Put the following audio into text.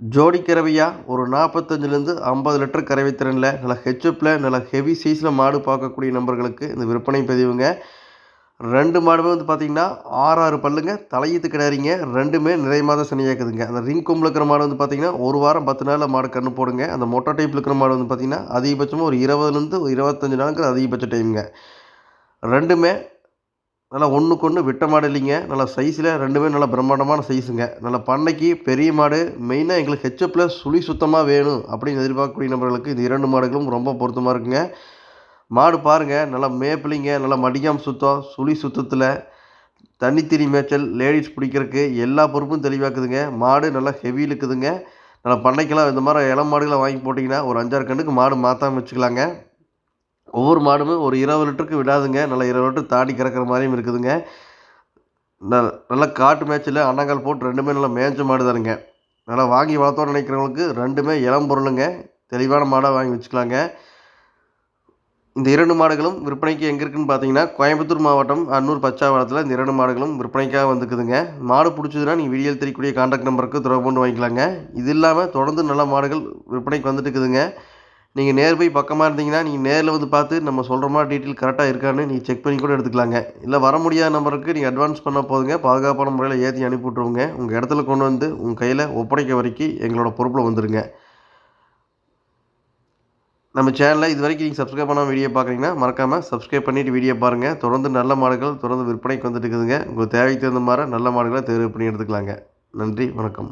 ஜோடி கறவையா ஒரு 45லேருந்து 50 லிட்டர் கறவை திறனில் நல்லா ஹெச்எப்பில் நல்லா ஹெவி சைஸில் மாடு பார்க்கக்கூடிய நபர்களுக்கு இந்த விற்பனை பதிவுங்க. 2 மாடுமே வந்து பார்த்திங்கன்னா 6 பல்லுங்க, தலையீத்து கிடாரிங்க. 2மே நிறை மாத சனியாக்குதுங்க. அந்த ரிங் கொம்பில் இருக்கிற மாடு வந்து பார்த்திங்கன்னா 1 வாரம் 10 நாளில் மாடு கன்று போடுங்க. அந்த மொட்டை டைப்பில் இருக்கிற மாடு வந்து பார்த்திங்கன்னா அதிகபட்சமாக ஒரு 20லேருந்து 25 நாளுங்கிற அதிகபட்ச டைமுங்க. 2மே நல்லா ஒன்றுக்கு ஒன்று விட்ட மாடு இல்லைங்க. நல்லா சைஸில் 2மே நல்லா பிரம்மாண்டமான சைஸுங்க. நல்லா பண்ணைக்கு பெரிய மாடு, மெயினாக எங்களுக்கு ஹெச்எப்பில் சுழி சுத்தமாக வேணும் அப்படின்னு எதிர்பார்க்கக்கூடிய நபர்களுக்கு இந்த 2 மாடுகளும் ரொம்ப பொருத்தமாக இருக்குங்க. மாடு பாருங்கள், நல்லா மேப்பிளிங்க, நல்லா மடிக்காமல் சுத்தம், சுழி சுத்தத்தில் தண்ணித்திரி மேய்ச்சல், லேடிஸ் பிடிக்கிறதுக்கு எல்லா பொறுப்பும் தெளிவாக்குதுங்க. மாடு நல்லா ஹெவியில் இருக்குதுங்க. நல்லா பண்ணைக்கெல்லாம் இந்த மாதிரி இளம் மாடுகளை வாங்கி போட்டிங்கன்னா ஒரு 5-6 கண்டுக்கு மாடு மாற்றாமல் வச்சுக்கலாங்க. ஒவ்வொரு மாடுமே ஒரு 20 லிட்டருக்கு விடாதுங்க. நல்லா 20 லிட்டர் தாண்டி கறக்கிற மாதிரியும் இருக்குதுங்க. நல்லா காட்டு மேய்ச்சல் அன்னங்கால் போட்டு 2மே நல்லா மேய்ஞ்ச மாடு தானுங்க. நல்லா வாங்கி வளர்த்தோன்னு நினைக்கிறவங்களுக்கு 2மே இளம் பொருளுங்க. தெளிவான மாடாக வாங்கி வச்சுக்கலாங்க. இந்த 2 மாடுகளும் விற்பனைக்கு எங்கே இருக்குதுன்னு பார்த்தீங்கன்னா கோயம்புத்தூர் மாவட்டம் அன்னூர் பச்சாவளத்தில் இந்த 2 மாடுகளும் விற்பனைக்காக வந்துக்குதுங்க. மாடு பிடிச்சதுன்னா நீங்கள் வீடியோவில் தெரியக்கூடிய கான்டாக்ட் நம்பருக்கு தொடர்பு கொண்டு வாங்கிக்கலாங்க. இது இல்லாமல் தொடர்ந்து நல்ல மாடுகள் விற்பனைக்கு வந்துட்டு இருக்குதுங்க. நீங்கள் நேர் போய் பக்கமாக இருந்தீங்கன்னா நீங்கள் நேரில் வந்து பார்த்து நம்ம சொல்கிற மாதிரி டீட்டெயில் கரெக்டாக இருக்கான்னு நீங்கள் செக் பண்ணி கூட எடுத்துக்கலாங்க. இல்லை வர முடியாத நம்பருக்கு நீங்கள் அட்வான்ஸ் பண்ணால் போதுங்க. பாதுகாப்பான முறையில் ஏற்றி அனுப்பி விட்ருவோங்க. உங்கள் இடத்துல கொண்டு வந்து உங்கள் கையில் ஒப்படைக்க வரைக்கும் எங்களோட பொறுப்பில் வந்துடுங்க. நம்ம சேனலில் இது வரைக்கும் நீங்கள் சப்ஸ்கிரைப் பண்ணாமல் வீடியோ பார்க்குறீங்கன்னா மறக்காமல் சப்ஸ்கிரைப் பண்ணிவிட்டு வீடியோ பாருங்கள். தொடர்ந்து நல்ல மாடுகள் தொடர்ந்து விற்பனைக்கு வந்துட்டு இருக்குதுங்க. உங்களுக்கு தேவைக்கு தகுந்த மாதிரி நல்ல மாடுகளை தேர்வு பண்ணி எடுத்துக்கலாங்க. நன்றி, வணக்கம்.